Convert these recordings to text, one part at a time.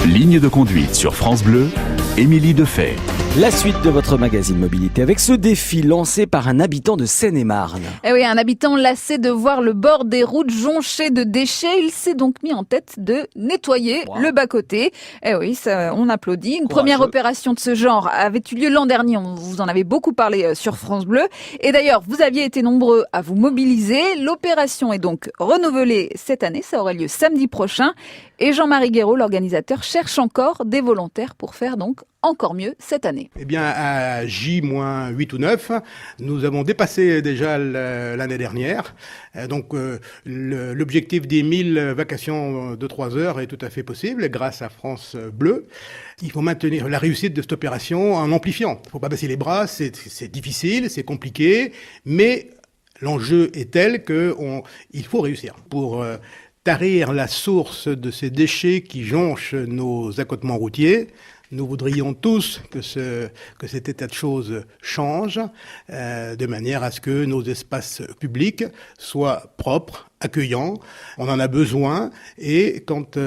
Ligne de conduite sur France Bleu, Émilie Defay. La suite de votre magazine Mobilité avec ce défi lancé par un habitant de Seine-et-Marne. Eh oui, un habitant lassé de voir le bord des routes jonché de déchets, il s'est donc mis en tête de nettoyer le bas-côté. Eh oui, ça, on applaudit. Une première opération de ce genre avait eu lieu l'an dernier. On vous en avait beaucoup parlé sur France Bleu. Et d'ailleurs, vous aviez été nombreux à vous mobiliser. L'opération est donc renouvelée cette année. Ça aura lieu samedi prochain. Et Jean-Marie Guéraud, l'organisateur, cherche encore des volontaires pour faire donc encore mieux cette année. Eh bien, à J-8 ou 9, nous avons dépassé déjà l'année dernière. Donc, l'objectif des 1000 vacations de 3 heures est tout à fait possible grâce à France Bleu. Il faut maintenir la réussite de cette opération en amplifiant. Il ne faut pas baisser les bras, c'est difficile, c'est compliqué, mais l'enjeu est tel qu'il faut réussir pour tarir la source de ces déchets qui jonchent nos accotements routiers. Nous voudrions tous que cet état de choses change de manière à ce que nos espaces publics soient propres, accueillants. On en a besoin et quand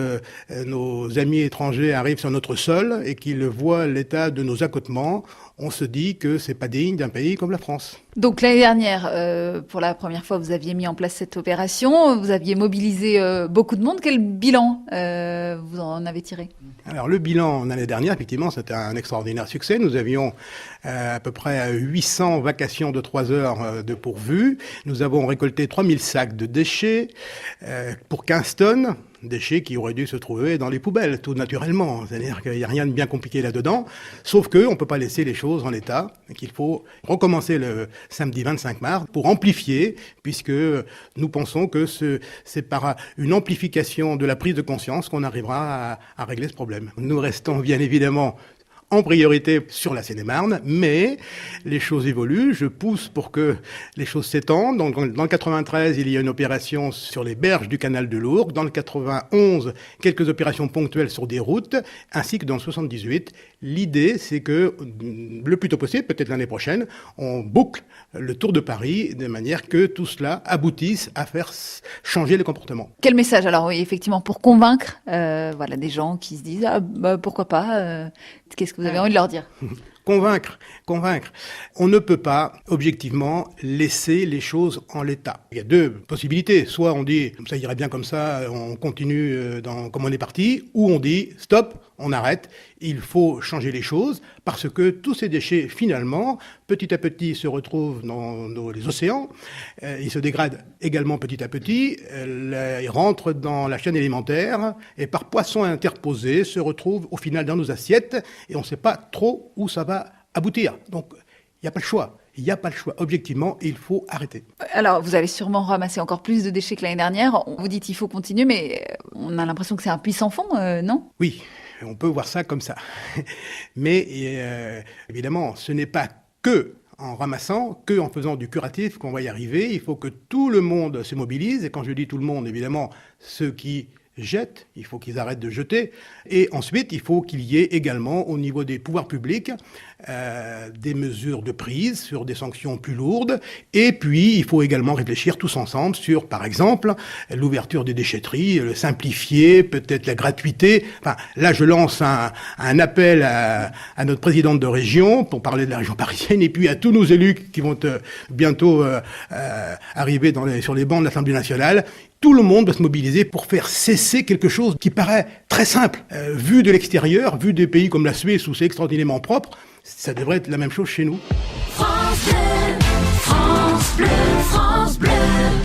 nos amis étrangers arrivent sur notre sol et qu'ils voient l'état de nos accotements, on se dit que c'est pas digne d'un pays comme la France. Donc l'année dernière, pour la première fois, vous aviez mis en place cette opération, vous aviez mobilisé beaucoup de monde. Quel bilan vous en avez tiré ? Alors le bilan l'année dernière, effectivement, c'était un extraordinaire succès. Nous avions à peu près 800 vacations de 3 heures de pourvu. Nous avons récolté 3000 sacs de déchets pour 15 tonnes. Déchets qui auraient dû se trouver dans les poubelles, tout naturellement. C'est-à-dire qu'il n'y a rien de bien compliqué là-dedans, sauf qu'on ne peut pas laisser les choses en l'état, et qu'il faut recommencer le samedi 25 mars pour amplifier, puisque nous pensons que c'est par une amplification de la prise de conscience qu'on arrivera à régler ce problème. Nous restons bien évidemment en priorité sur la Seine-et-Marne, mais les choses évoluent. Je pousse pour que les choses s'étendent. Donc, dans le 93, il y a une opération sur les berges du canal de l'Ourcq. Dans le 91, quelques opérations ponctuelles sur des routes, ainsi que dans le 78. L'idée, c'est que le plus tôt possible, peut-être l'année prochaine, on boucle le Tour de Paris de manière que tout cela aboutisse à faire changer les comportements. Quel message alors, oui, effectivement, pour convaincre des gens qui se disent pourquoi pas qu'est-ce que vous avez envie de leur dire ? Convaincre. On ne peut pas, objectivement, laisser les choses en l'état. Il y a deux possibilités. Soit on dit, ça irait bien comme ça, on continue comme on est parti, ou on dit, stop, on arrête, il faut changer les choses, parce que tous ces déchets, finalement, petit à petit, se retrouvent dans les océans, ils se dégradent également petit à petit, ils rentrent dans la chaîne alimentaire, et par poisson interposé, se retrouvent au final dans nos assiettes, et on ne sait pas trop où ça va aboutir. Donc, il n'y a pas le choix. Il n'y a pas le choix. Objectivement, il faut arrêter. Alors, vous allez sûrement ramasser encore plus de déchets que l'année dernière. Vous dites qu'il faut continuer, mais on a l'impression que c'est un puits sans fond, non ? Oui, on peut voir ça comme ça. Mais évidemment, ce n'est pas que en ramassant, que en faisant du curatif qu'on va y arriver. Il faut que tout le monde se mobilise. Et quand je dis tout le monde, évidemment, ceux qui jettent, il faut qu'ils arrêtent de jeter. Et ensuite, il faut qu'il y ait également, au niveau des pouvoirs publics, des mesures de prise sur des sanctions plus lourdes. Et puis, il faut également réfléchir tous ensemble sur, par exemple, l'ouverture des déchetteries, le simplifier, peut-être la gratuité. Enfin, là, je lance un appel à notre présidente de région pour parler de la région parisienne et puis à tous nos élus qui vont bientôt arriver sur les bancs de l'Assemblée nationale. Tout le monde doit se mobiliser pour faire cesser quelque chose qui paraît très simple. Vu de l'extérieur, vu des pays comme la Suisse où c'est extraordinairement propre, ça devrait être la même chose chez nous. France Bleu.